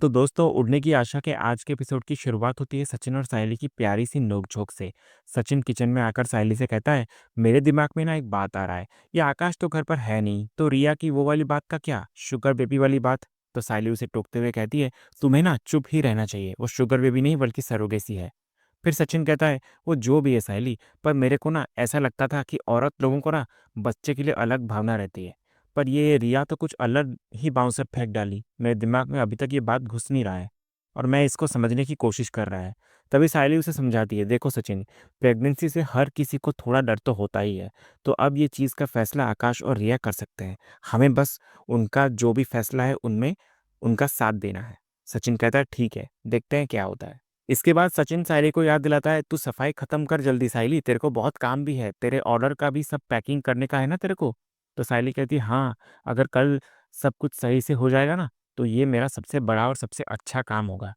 तो दोस्तों, उड़ने की आशा के आज के एपिसोड की शुरुआत होती है सचिन और सायली की प्यारी सी नोक-झोंक से। सचिन किचन में आकर सायली से कहता है, मेरे दिमाग में ना एक बात आ रहा है, ये आकाश तो घर पर है नहीं, तो रिया की वो वाली बात का क्या? शुगर बेबी वाली बात? तो सायली उसे टोकते हुए कहती है, तुम्हें ना चुप ही रहना चाहिए, वो शुगर बेबी नहीं बल्कि सरोगेसी है। फिर सचिन कहता है, वो जो भी है सायली, पर मेरे को ना ऐसा लगता था कि औरत लोगों को ना बच्चे के लिए अलग भावना रहती है। पर ये रिया तो कुछ अलग ही बाउंसर फेंक डाली। मेरे दिमाग में अभी तक ये बात घुस नहीं रहा है और मैं इसको समझने की कोशिश कर रहा है। तभी सायली उसे समझाती है, देखो सचिन, प्रेगनेंसी से हर किसी को थोड़ा डर तो होता ही है। तो अब ये चीज़ का फैसला आकाश और रिया कर सकते हैं। हमें बस उनका जो भी फैसला है उनमें उनका साथ देना है। सचिन कहता है, ठीक है, देखते हैं क्या होता है। इसके बाद सचिन सायली को याद दिलाता है, तू सफाई खत्म कर जल्दी सायली, तेरे को बहुत काम भी है, तेरे ऑर्डर का भी सब पैकिंग करने का है ना तेरे को। तो सायली कहती है, हाँ, अगर कल सब कुछ सही से हो जाएगा ना, तो ये मेरा सबसे बड़ा और सबसे अच्छा काम होगा।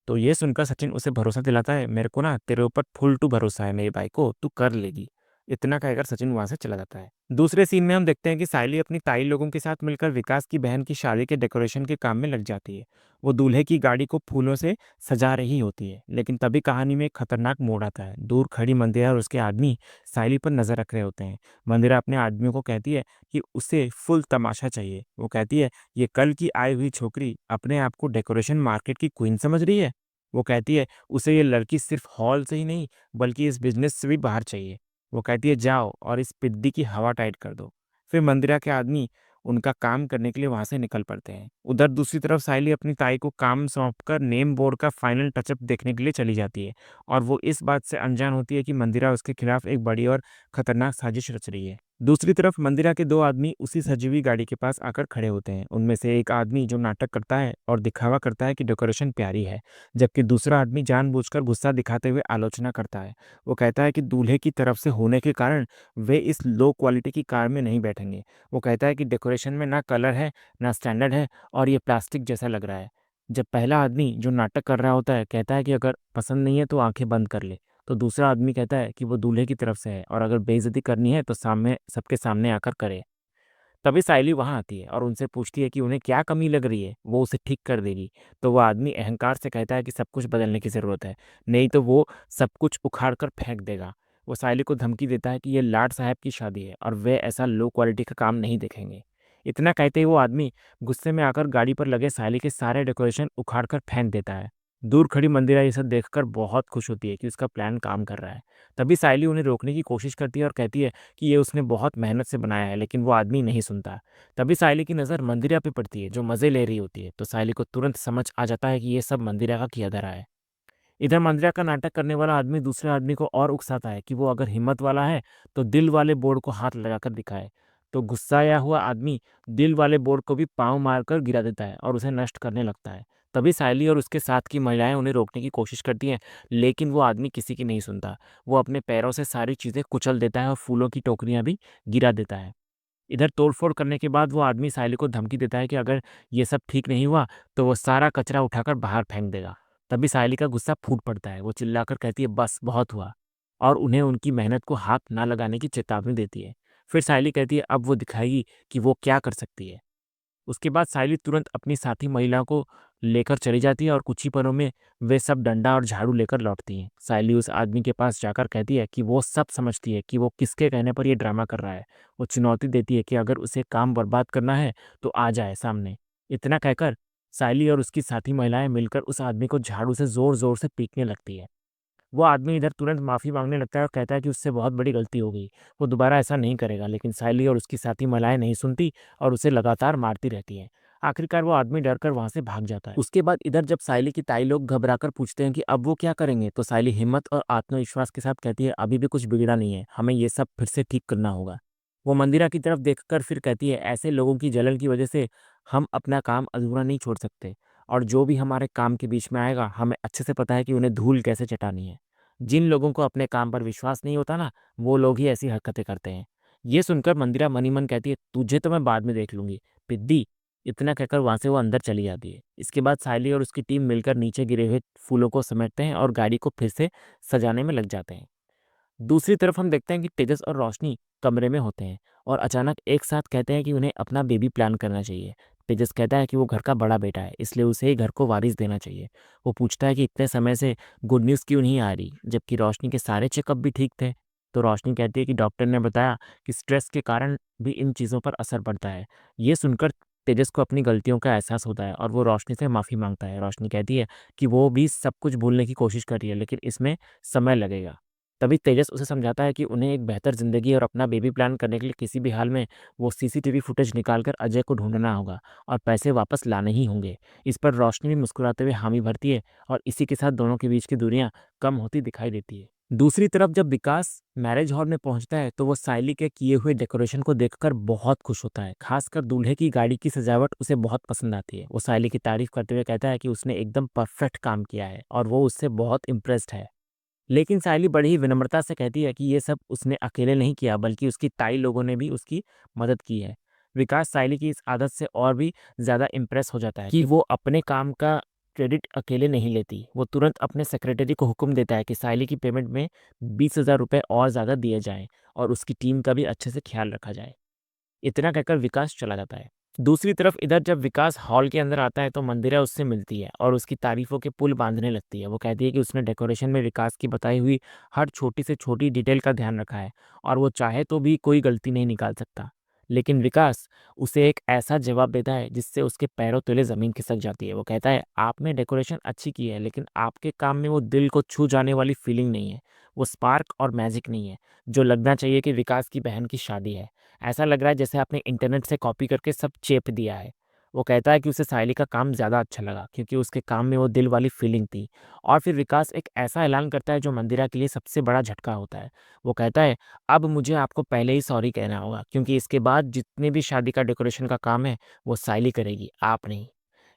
तो ये सुनकर सचिन उसे भरोसा दिलाता है, मेरे को ना तेरे ऊपर फुल टू भरोसा है मेरी भाई को, तू कर लेगी। इतना कहकर सचिन वहां से चला जाता है। दूसरे सीन में हम देखते हैं कि सायली अपनी ताई लोगों के साथ मिलकर विकास की बहन की शादी के डेकोरेशन के काम में लग जाती है। वो दूल्हे की गाड़ी को फूलों से सजा रही होती है, लेकिन तभी कहानी में एक खतरनाक मोड़ आता है। दूर खड़ी मंदिरा और उसके आदमी सायली पर नजर रख रहे होते हैं। मंदिरा अपने आदमियों को कहती है कि उसे फुल तमाशा चाहिए। वो कहती है, ये कल की आई हुई छोकरी अपने आप को डेकोरेशन मार्केट की क्वीन समझ रही है। वो कहती है, उसे ये लड़की सिर्फ हॉल से ही नहीं बल्कि इस बिजनेस से भी बाहर चाहिए। वो कहती है, जाओ और इस पिद्दी की हवा टाइट कर दो। फिर मंदिरा के आदमी उनका काम करने के लिए वहां से निकल पड़ते हैं। उधर दूसरी तरफ सायली अपनी ताई को काम सौंपकर नेम बोर्ड का फाइनल टचअप देखने के लिए चली जाती है और वो इस बात से अनजान होती है कि मंदिरा उसके खिलाफ एक बड़ी और खतरनाक साजिश रच रही है। दूसरी तरफ मंदिरा के दो आदमी उसी सजी हुई गाड़ी के पास आकर खड़े होते हैं। उनमें से एक आदमी जो नाटक करता है और दिखावा करता है कि डेकोरेशन प्यारी है, जबकि दूसरा आदमी जानबूझकर गुस्सा दिखाते हुए आलोचना करता है। वो कहता है कि दूल्हे की तरफ से होने के कारण वे इस लो क्वालिटी की कार में नहीं बैठेंगे। वो कहता है कि डेकोरेशन में ना कलर है, ना स्टैंडर्ड है और ये प्लास्टिक जैसा लग रहा है। जब पहला आदमी जो नाटक कर रहा होता है कहता है कि अगर पसंद नहीं है तो आंखें बंद कर ले, तो दूसरा आदमी कहता है कि वो दूल्हे की तरफ से है और अगर बेइज्जती करनी है तो सामने सबके सामने आकर करे। तभी सायली वहां आती है और उनसे पूछती है कि उन्हें क्या कमी लग रही है, वो उसे ठीक कर देगी। तो वो आदमी अहंकार से कहता है कि सब कुछ बदलने की ज़रूरत है, नहीं तो वो सब कुछ उखाड़ कर फेंक देगा। वो सायली को धमकी देता है कि ये लाड साहब की शादी है और वे ऐसा लो क्वालिटी का काम नहीं देखेंगे। इतना कहते ही वो आदमी गुस्से में आकर गाड़ी पर लगे सायली के सारे डेकोरेशन उखाड़ कर फेंक देता है। दूर खड़ी मंदिरा ये सब देखकर बहुत खुश होती है कि उसका प्लान काम कर रहा है। तभी सायली उन्हें रोकने की कोशिश करती है और कहती है कि ये उसने बहुत मेहनत से बनाया है, लेकिन वो आदमी नहीं सुनता। तभी सायली की नज़र मंदिरा पे पड़ती है जो मज़े ले रही होती है। तो सायली को तुरंत समझ आ जाता है कि ये सब मंदिरा का किया धरा है। इधर मंदिरा का नाटक करने वाला आदमी दूसरे आदमी को और उकसाता है कि वो अगर हिम्मत वाला है तो दिल वाले बोर्ड को हाथ लगाकर दिखाए। तो गुस्साया हुआ आदमी दिल वाले बोर्ड को भी पाँव मारकर गिरा देता है और उसे नष्ट करने लगता है। तभी सायली और उसके साथ की महिलाएं उन्हें रोकने की कोशिश करती हैं, लेकिन वो आदमी किसी की नहीं सुनता। वो अपने पैरों से सारी चीज़ें कुचल देता है और फूलों की टोकरियां भी गिरा देता है। इधर तोड़फोड़ करने के बाद वो आदमी सायली को धमकी देता है कि अगर ये सब ठीक नहीं हुआ तो वो सारा कचरा उठाकर बाहर फेंक देगा। तभी सायली का गुस्सा फूट पड़ता है। वो चिल्लाकर कहती है, बस बहुत हुआ, और उन्हें उनकी मेहनत को हाथ ना लगाने की चेतावनी देती है। फिर सायली कहती है अब वो दिखाएगी कि वो क्या कर सकती है। उसके बाद सायली तुरंत अपनी साथी महिलाओं को लेकर चली जाती है और कुछ ही पलों में वे सब डंडा और झाड़ू लेकर लौटती हैं। सायली उस आदमी के पास जाकर कहती है कि वो सब समझती है कि वो किसके कहने पर ये ड्रामा कर रहा है। वो चुनौती देती है कि अगर उसे काम बर्बाद करना है तो आ जाए सामने। इतना कहकर सायली और उसकी साथी महिलाएं मिलकर उस आदमी को झाड़ू से जोर जोर से पीटने लगती है। वो आदमी इधर तुरंत माफ़ी मांगने लगता है और कहता है कि उससे बहुत बड़ी गलती हो गई, वो दोबारा ऐसा नहीं करेगा। लेकिन सायली और उसकी साथी महिलाएं नहीं सुनती और उसे लगातार मारती रहती हैं। आखिरकार वो आदमी डरकर वहां से भाग जाता है। उसके बाद इधर जब सायली की ताई लोग घबराकर पूछते हैं कि अब वो क्या करेंगे, तो सायली हिम्मत और आत्मविश्वास के साथ कहती है, अभी भी कुछ बिगड़ा नहीं है, हमें ये सब फिर से ठीक करना होगा। वो मंदिरा की तरफ देखकर फिर कहती है, ऐसे लोगों की जलन की वजह से हम अपना काम अधूरा नहीं छोड़ सकते, और जो भी हमारे काम के बीच में आएगा हमें अच्छे से पता है कि उन्हें धूल कैसे चटानी है। जिन लोगों को अपने काम पर विश्वास नहीं होता ना, वो लोग ही ऐसी हरकतें करते हैं। ये सुनकर मंदिरा मनी मन कहती है, तुझे तो मैं बाद में देख लूंगी पिद्दी। इतना कहकर वहां से वो अंदर चली जाती है। इसके बाद सायली और उसकी टीम मिलकर नीचे गिरे हुए फूलों को समेटते हैं और गाड़ी को फिर से सजाने में लग जाते हैं। दूसरी तरफ हम देखते हैं कि तेजस और रोशनी कमरे में होते हैं और अचानक एक साथ कहते हैं कि उन्हें अपना बेबी प्लान करना चाहिए। तेजस कहता है कि वो घर का बड़ा बेटा है, इसलिए उसे ही घर को वारिस देना चाहिए। वो पूछता है कि इतने समय से गुड न्यूज़ क्यों नहीं आ रही, जबकि रोशनी के सारे चेकअप भी ठीक थे। तो रोशनी कहती है कि डॉक्टर ने बताया कि स्ट्रेस के कारण भी इन चीज़ों पर असर पड़ता है। ये सुनकर तेजस को अपनी गलतियों का एहसास होता है और वो रोशनी से माफ़ी मांगता है। रोशनी कहती है कि वो भी सब कुछ भूलने की कोशिश कर रही है, लेकिन इसमें समय लगेगा। तभी तेजस उसे समझाता है कि उन्हें एक बेहतर ज़िंदगी और अपना बेबी प्लान करने के लिए किसी भी हाल में वो सीसीटीवी फुटेज निकालकर अजय को ढूंढना होगा और पैसे वापस लाने ही होंगे। इस पर रोशनी भी मुस्कुराते हुए हामी भरती है और इसी के साथ दोनों के बीच की दूरियां कम होती दिखाई देती है। दूसरी तरफ जब विकास मैरिज हॉल में पहुंचता है तो वो साइली के किए हुए डेकोरेशन को देखकर बहुत खुश होता है। खासकर दूल्हे की गाड़ी की सजावट उसे बहुत पसंद आती है। वो साइली की तारीफ करते हुए कहता है कि उसने एकदम परफेक्ट काम किया है और वो उससे बहुत इम्प्रेस्ड है। लेकिन सायली बड़ी ही विनम्रता से कहती है कि ये सब उसने अकेले नहीं किया, बल्कि उसकी ताई लोगों ने भी उसकी मदद की है। विकास सायली की इस आदत से और भी ज़्यादा इम्प्रेस हो जाता है कि वो अपने काम का क्रेडिट अकेले नहीं लेती। वो तुरंत अपने सेक्रेटरी को हुक्म देता है कि सायली की पेमेंट में 20,000 रुपये और ज़्यादा दिए जाएं और उसकी टीम का भी अच्छे से ख्याल रखा जाए। इतना कहकर विकास चला जाता है। दूसरी तरफ इधर जब विकास हॉल के अंदर आता है तो मंदिरा उससे मिलती है और उसकी तारीफों के पुल बांधने लगती है। वो कहती है कि उसने डेकोरेशन में विकास की बताई हुई हर छोटी से छोटी डिटेल का ध्यान रखा है और वो चाहे तो भी कोई गलती नहीं निकाल सकता। लेकिन विकास उसे एक ऐसा जवाब देता है जिससे उसके पैरों तले जमीन खिसक जाती है। वो कहता है, आपने डेकोरेशन अच्छी की है, लेकिन आपके काम में वो दिल को छू जाने वाली फीलिंग नहीं है। वो स्पार्क और मैजिक नहीं है जो लगना चाहिए कि विकास की बहन की शादी है। ऐसा लग रहा है जैसे आपने इंटरनेट से कॉपी करके सब चेप दिया है। वो कहता है कि उसे सायली का काम ज़्यादा अच्छा लगा क्योंकि उसके काम में वो दिल वाली फीलिंग थी। और फिर विकास एक ऐसा ऐलान करता है जो मंदिरा के लिए सबसे बड़ा झटका होता है। वो कहता है, अब मुझे आपको पहले ही सॉरी कहना होगा क्योंकि इसके बाद जितने भी शादी का डेकोरेशन का काम है वो सायली करेगी, आप नहीं।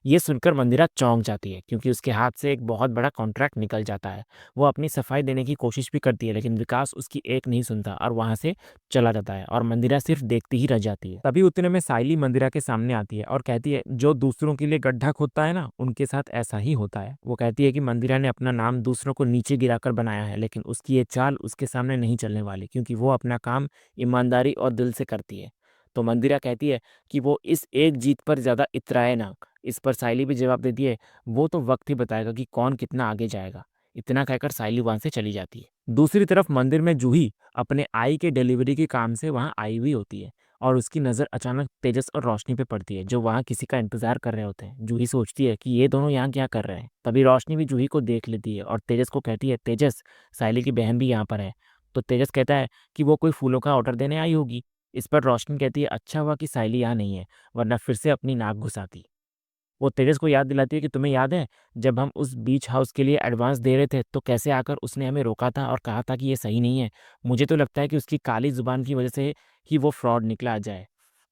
ये सुनकर मंदिरा चौंक जाती है क्योंकि उसके हाथ से एक बहुत बड़ा कॉन्ट्रैक्ट निकल जाता है। वो अपनी सफाई देने की कोशिश भी करती है, लेकिन विकास उसकी एक नहीं सुनता और वहां से चला जाता है और मंदिरा सिर्फ देखती ही रह जाती है। तभी उतने में साइली मंदिरा के सामने आती है और कहती है, जो दूसरों के लिए गड्ढा खोदता है ना, उनके साथ ऐसा ही होता है। वो कहती है कि मंदिरा ने अपना नाम दूसरों को नीचे गिराकर बनाया है, लेकिन उसकी ये चाल उसके सामने नहीं चलने वाली क्योंकि वो अपना काम ईमानदारी और दिल से करती है। तो मंदिरा कहती है कि वो इस एक जीत पर ज्यादा इतराए ना। इस पर साइली भी जवाब देती है, वो तो वक्त ही बताएगा कि कौन कितना आगे जाएगा। इतना कहकर साइली वहां से चली जाती है। दूसरी तरफ मंदिर में जूही अपने आई के डिलीवरी के काम से वहां आई हुई होती है और उसकी नज़र अचानक तेजस और रोशनी पे पड़ती है जो वहाँ किसी का इंतजार कर रहे होते हैं। जूही सोचती है कि ये दोनों यहाँ क्या कर रहे हैं। तभी रोशनी भी जूही को देख लेती है और तेजस को कहती है, तेजस, सायली की बहन भी यहाँ पर है। तो तेजस कहता है कि वो कोई फूलों का ऑर्डर देने आई होगी। इस पर रोशनी कहती है, अच्छा हुआ कि सायली यहाँ नहीं है, वरना फिर से अपनी नाक घुसाती। वो तेजस को याद दिलाती है कि तुम्हें याद है जब हम उस बीच हाउस के लिए एडवांस दे रहे थे तो कैसे आकर उसने हमें रोका था और कहा था कि ये सही नहीं है। मुझे तो लगता है कि उसकी काली जुबान की वजह से ही वो फ्रॉड निकला आ जाए।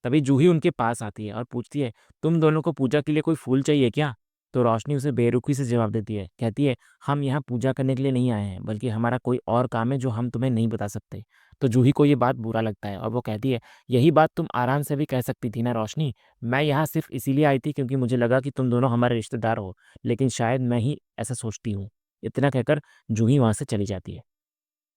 तभी जूही उनके पास आती है और पूछती है, तुम दोनों को पूजा के लिए कोई फूल चाहिए क्या? तो रोशनी उसे बेरुखी से जवाब देती है, कहती है, हम यहाँ पूजा करने के लिए नहीं आए हैं, बल्कि हमारा कोई और काम है जो हम तुम्हें नहीं बता सकते। तो जूही को ये बात बुरा लगता है और वो कहती है, यही बात तुम आराम से भी कह सकती थी ना रोशनी। मैं यहाँ सिर्फ इसीलिए आई थी क्योंकि मुझे लगा कि तुम दोनों हमारे रिश्तेदार हो, लेकिन शायद मैं ही ऐसा सोचती हूँ। इतना कहकर जूही वहां से चली जाती है।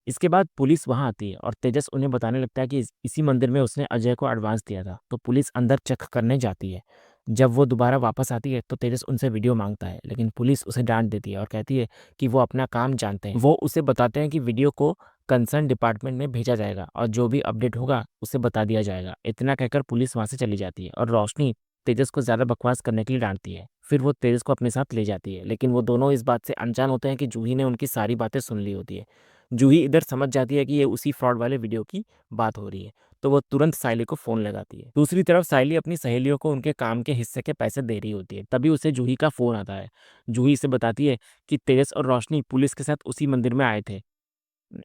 इसके बाद पुलिस वहां आती है और तेजस उन्हें बताने लगता है कि इसी मंदिर में उसने अजय को एडवांस दिया था। तो पुलिस अंदर चेक करने जाती है। जब वो दोबारा वापस आती है तो तेजस उनसे वीडियो मांगता है, लेकिन पुलिस उसे डांट देती है और कहती है कि वो अपना काम जानते हैं। वो उसे बताते हैं कि वीडियो को कंसर्न डिपार्टमेंट में भेजा जाएगा और जो भी अपडेट होगा उसे बता दिया जाएगा। इतना कहकर पुलिस वहां से चली जाती है और रोशनी तेजस को ज्यादा बकवास करने के लिए डांटती है। फिर वो तेजस को अपने साथ ले जाती है, लेकिन वो दोनों इस बात से अनजान होते हैं कि जूही ने उनकी सारी बातें सुन ली होती है। जूही इधर समझ जाती है कि ये उसी फ्रॉड वाले वीडियो की बात हो रही है, तो वो तुरंत साइली को फोन लगाती है। दूसरी तरफ साइली अपनी सहेलियों को उनके काम के हिस्से के पैसे दे रही होती है। तभी उसे जूही का फोन आता है। जूही से बताती है कि तेजस और रोशनी पुलिस के साथ उसी मंदिर में आए थे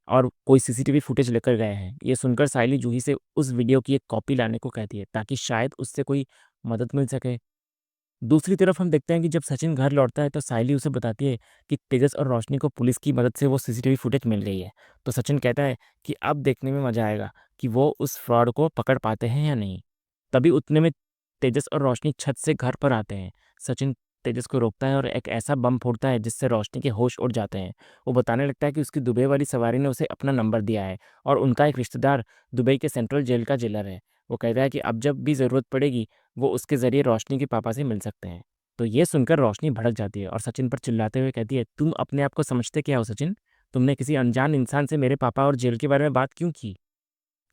और कोई सीसीटीवी फुटेज लेकर गए हैं। ये सुनकर साइली जूही से उस वीडियो की एक कॉपी लाने को कहती है ताकि शायद उससे कोई मदद मिल सके। दूसरी तरफ हम देखते हैं कि जब सचिन घर लौटता है तो सायली उसे बताती है कि तेजस और रोशनी को पुलिस की मदद से वो सीसीटीवी फुटेज मिल गई है। तो सचिन कहता है कि अब देखने में मजा आएगा कि वो उस फ्रॉड को पकड़ पाते हैं या नहीं। तभी उतने में तेजस और रोशनी छत से घर पर आते हैं। सचिन तेजस को रोकता है और एक ऐसा बम फोड़ता है जिससे रोशनी के होश उड़ जाते हैं। वो बताने लगता है कि उसकी दुबई वाली सवारी ने उसे अपना नंबर दिया है और उनका एक रिश्तेदार दुबई के सेंट्रल जेल का जेलर है। वो कहता है कि अब जब भी ज़रूरत पड़ेगी वो उसके ज़रिए रोशनी के पापा से मिल सकते हैं। तो ये सुनकर रोशनी भड़क जाती है और सचिन पर चिल्लाते हुए कहती है, तुम अपने आप को समझते क्या हो सचिन? तुमने किसी अनजान इंसान से मेरे पापा और जेल के बारे में बात क्यों की?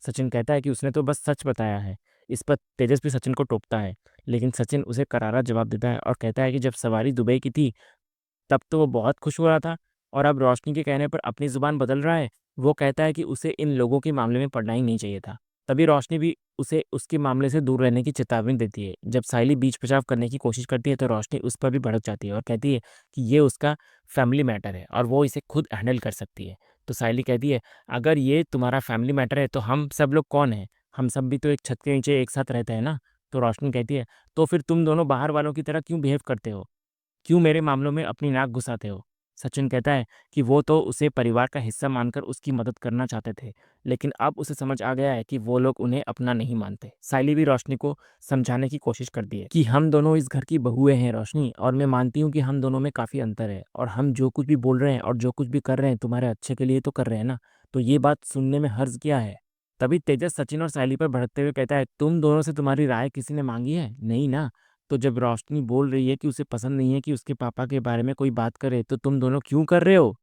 सचिन कहता है कि उसने तो बस सच बताया है। इस पर तेजस्वी सचिन को टोकता है, लेकिन सचिन उसे करारा जवाब देता है और कहता है कि जब सवारी दुबई की थी तब तो वो बहुत खुश हो रहा था और अब रोशनी के कहने पर अपनी ज़ुबान बदल रहा है। वो कहता है कि उसे इन लोगों के मामले में पड़ना ही नहीं चाहिए था। तभी रोशनी भी उसे उसके मामले से दूर रहने की चेतावनी देती है। जब साइली बीच बचाव करने की कोशिश करती है तो रोशनी उस पर भी भड़क जाती है और कहती है कि ये उसका फैमिली मैटर है और वो इसे खुद हैंडल कर सकती है। तो साइली कहती है, अगर ये तुम्हारा फैमिली मैटर है तो हम सब लोग कौन हैं? हम सब भी तो एक छत के नीचे एक साथ रहते हैं ना। तो रोशनी कहती है, तो फिर तुम दोनों बाहर वालों की तरह क्यों बिहेव करते हो? क्यों मेरे मामलों में अपनी नाक घुसाते हो? सचिन कहता है कि वो तो उसे परिवार का हिस्सा मानकर उसकी मदद करना चाहते थे, लेकिन अब उसे समझ आ गया है कि वो लोग उन्हें अपना नहीं मानते। साइली भी रोशनी को समझाने की कोशिश करती है कि हम दोनों इस घर की बहुएं हैं रोशनी, और मैं मानती हूँ कि हम दोनों में काफ़ी अंतर है और हम जो कुछ भी बोल रहे हैं और जो कुछ भी कर रहे हैं तुम्हारे अच्छे के लिए तो कर रहे हैं ना, तो ये बात सुनने में हर्ज क्या है? तभी तेजस सचिन और साइली पर भड़कते हुए कहता है, तुम दोनों से तुम्हारी राय किसी ने मांगी है? नहीं ना। तो जब रोशनी बोल रही है कि उसे पसंद नहीं है कि उसके पापा के बारे में कोई बात करे, तो तुम दोनों क्यों कर रहे हो?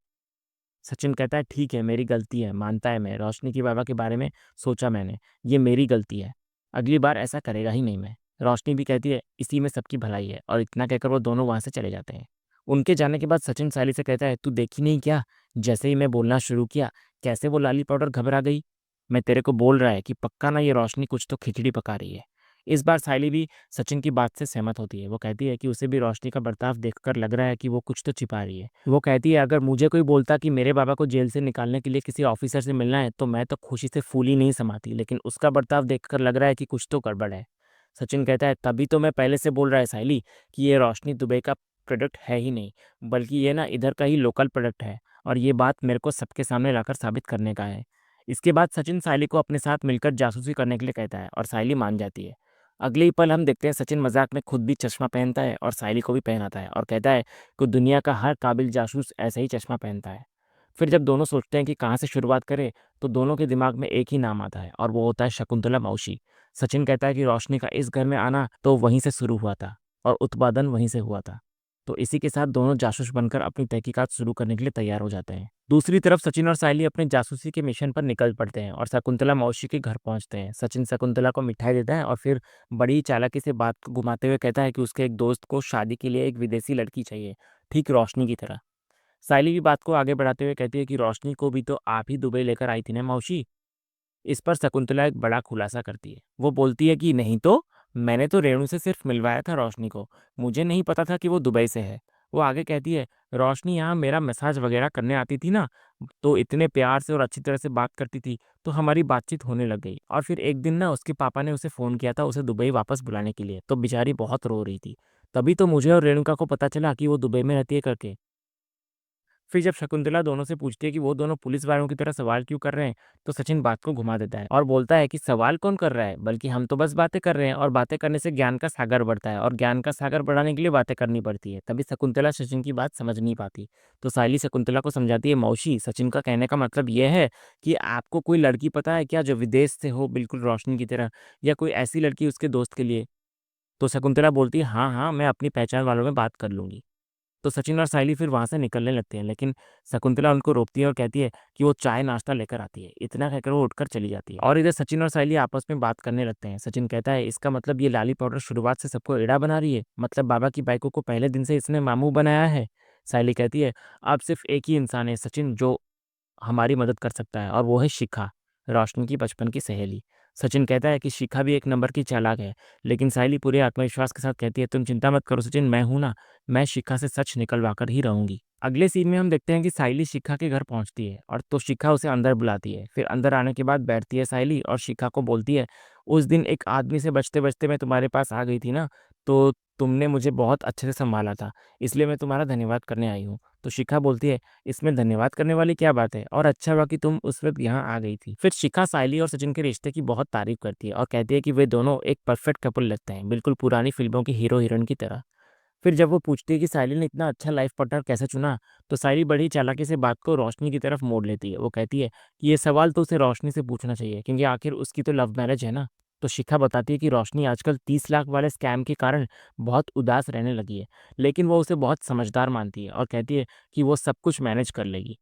सचिन कहता है, ठीक है, मेरी गलती है, मानता है मैं, रोशनी के बाबा के बारे में सोचा मैंने, ये मेरी गलती है, अगली बार ऐसा करेगा ही नहीं मैं। रोशनी भी कहती है, इसी में सबकी भलाई है, और इतना कहकर वो दोनों वहां से चले जाते हैं। उनके जाने के बाद सचिन साली से कहता है, तू देखी नहीं क्या, जैसे ही मैं बोलना शुरू किया कैसे वो लाली पाउडर घबरा गई। मैं तेरे को बोल रहा है कि पक्का ना ये रोशनी कुछ तो खिचड़ी पका रही है। इस बार साइली भी सचिन की बात से सहमत होती है। वो कहती है कि उसे भी रोशनी का बर्ताव देखकर लग रहा है कि वो कुछ तो छिपा रही है। वो कहती है, अगर मुझे कोई बोलता कि मेरे बाबा को जेल से निकालने के लिए किसी ऑफिसर से मिलना है तो मैं तो खुशी से फूली नहीं समाती, लेकिन उसका बर्ताव देखकर लग रहा है कि कुछ तो गड़बड़ है। सचिन कहता है, तभी तो मैं पहले से बोल रहा है साइली कि ये रोशनी दुबई का प्रोडक्ट है ही नहीं, बल्कि ये ना इधर का ही लोकल प्रोडक्ट है, और ये बात मेरे को सबके सामने लाकर साबित करने का है। इसके बाद सचिन साइली को अपने साथ मिलकर जासूसी करने के लिए कहता है और साइली मान जाती है। अगले ही पल हम देखते हैं सचिन मजाक में खुद भी चश्मा पहनता है और साइली को भी पहनाता है और कहता है कि दुनिया का हर काबिल जासूस ऐसा ही चश्मा पहनता है। फिर जब दोनों सोचते हैं कि कहाँ से शुरुआत करें, तो दोनों के दिमाग में एक ही नाम आता है और वो होता है शकुंतला मौसी। सचिन कहता है कि रोशनी का इस घर में आना तो वहीं से शुरू हुआ था और उत्पादन वहीं से हुआ था। तो इसी के साथ दोनों जासूस बनकर अपनी तहकीकात शुरू करने के लिए तैयार हो जाते हैं। दूसरी तरफ सचिन और साइली अपने जासूसी के मिशन पर निकल पड़ते हैं और शकुंतला मौसी के घर पहुंचते हैं। सचिन शकुंतला को मिठाई देता है और फिर बड़ी चालाकी से बात को घुमाते हुए कहता है कि उसके एक दोस्त को शादी के लिए एक विदेशी लड़की चाहिए, ठीक रोशनी की तरह। साइली भी बात को आगे बढ़ाते हुए कहती है कि रोशनी को भी तो आप ही दुबई लेकर आई थी ना मौसी। इस पर शकुंतला एक बड़ा खुलासा करती है। वो बोलती है कि नहीं तो, मैंने तो रेणु से सिर्फ मिलवाया था रोशनी को, मुझे नहीं पता था कि वो दुबई से है। वो आगे कहती है, रोशनी यहाँ मेरा मसाज वगैरह करने आती थी ना, तो इतने प्यार से और अच्छी तरह से बात करती थी, तो हमारी बातचीत होने लग गई। और फिर एक दिन ना उसके पापा ने उसे फ़ोन किया था उसे दुबई वापस बुलाने के लिए, तो बेचारी बहुत रो रही थी। तभी तो मुझे और रेणुका को पता चला कि वो दुबई में रहती है करके। फिर जब शकुंतला दोनों से पूछती है कि वो दोनों पुलिस वालों की तरह सवाल क्यों कर रहे हैं, तो सचिन बात को घुमा देता है और बोलता है कि सवाल कौन कर रहा है, बल्कि हम तो बस बातें कर रहे हैं, और बातें करने से ज्ञान का सागर बढ़ता है और ज्ञान का सागर बढ़ाने के लिए बातें करनी पड़ती है। तभी शकुंतला सचिन की बात समझ नहीं पाती। तो साइली शकुंतला को समझाती है, मौसी सचिन का कहने का मतलब ये है कि आपको कोई लड़की पता है क्या जो विदेश से हो बिल्कुल रोशनी की तरह, या कोई ऐसी लड़की उसके दोस्त के लिए? तो शकुंतला बोलती है, हाँ हाँ, मैं अपनी पहचान वालों में बात कर लूंगी। तो सचिन और साइली फिर वहाँ से निकलने लगते हैं, लेकिन शकुंतला उनको रोकती है और कहती है कि वो चाय नाश्ता लेकर आती है। इतना कहकर वो उठकर चली जाती है और इधर सचिन और साइली आपस में बात करने लगते हैं। सचिन कहता है, इसका मतलब ये लाली पाउडर शुरुआत से सबको एड़ा बना रही है, मतलब बाबा की बाइकों को पहले दिन से इसने मामू बनाया है। साइली कहती है, अब सिर्फ एक ही इंसान है सचिन जो हमारी मदद कर सकता है, और वो है शिखा, रोशनी की बचपन की सहेली। सचिन कहता है कि शिखा भी एक नंबर की चालाक है, लेकिन साइली पूरे आत्मविश्वास के साथ कहती है, तुम चिंता मत करो सचिन, मैं हूं ना, मैं शिखा से सच निकलवा कर ही रहूंगी। अगले सीन में हम देखते हैं कि साइली शिखा के घर पहुंचती है और तो शिखा उसे अंदर बुलाती है। फिर अंदर आने के बाद बैठती है साइली और शिखा को बोलती है, उस दिन एक आदमी से बचते बचते मैं तुम्हारे पास आ गई थी ना, तो तुमने मुझे बहुत अच्छे से संभाला था, इसलिए मैं तुम्हारा धन्यवाद करने आई हूँ। तो शिखा बोलती है, इसमें धन्यवाद करने वाली क्या बात है, और अच्छा हुआ कि तुम उस वक्त यहाँ आ गई थी। फिर शिखा साइली और सचिन के रिश्ते की बहुत तारीफ करती है और कहती है कि वे दोनों एक परफेक्ट कपल लगते हैं, बिल्कुल पुरानी फिल्मों की हीरो हीरोइन की तरह। फिर जब वो पूछती है कि साइली ने इतना अच्छा लाइफ पार्टनर कैसे चुना, तो साइली बड़ी चालाकी से बात को रोशनी की तरफ मोड़ लेती है। वो कहती है कि ये सवाल तो उसे रोशनी से पूछना चाहिए, क्योंकि आखिर उसकी तो लव मैरिज है ना। तो शिखा बताती है कि रोशनी आजकल 30 लाख वाले स्कैम के कारण बहुत उदास रहने लगी है, लेकिन वो उसे बहुत समझदार मानती है और कहती है कि वो सब कुछ मैनेज कर लेगी।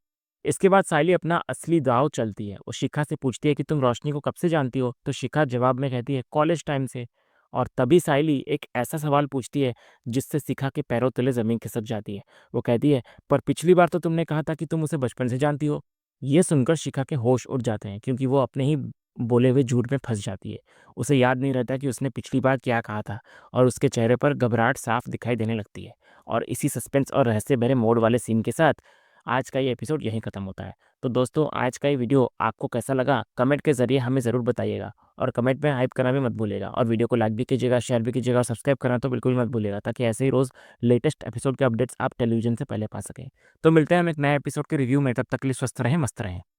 इसके बाद सायली अपना असली दांव चलती है। वो शिखा से पूछती है कि तुम रोशनी को कब से जानती हो? तो शिखा जवाब में कहती है कॉलेज टाइम से। और तभी सायली एक ऐसा सवाल पूछती है जिससे शिखा के पैरों तले जमीन खिसक जाती है। वो कहती है, पर पिछली बार तो तुमने कहा था कि तुम उसे बचपन से जानती हो। ये सुनकर शिखा के होश उड़ जाते हैं क्योंकि वो अपने ही बोले हुए झूठ में फंस जाती है। उसे याद नहीं रहता कि उसने पिछली बार क्या कहा था और उसके चेहरे पर घबराहट साफ दिखाई देने लगती है। और इसी सस्पेंस और रहस्य भरे मोड़ वाले सीन के साथ आज का ये एपिसोड यहीं खत्म होता है। तो दोस्तों, आज का ये वीडियो आपको कैसा लगा कमेंट के ज़रिए हमें ज़रूर बताइएगा और कमेंट में हाइप करना भी मत भूलिएगा और वीडियो को लाइक भी कीजिएगा, शेयर भी कीजिएगा और सब्सक्राइब करना तो बिल्कुल मत भूलिएगा ताकि ऐसे ही रोज़ लेटेस्ट एपिसोड के अपडेट्स आप टेलीविज़न से पहले पा सकें। तो मिलते हैं हम एक नए एपिसोड के रिव्यू में, तब तक के लिए स्वस्थ रहें, मस्त रहें।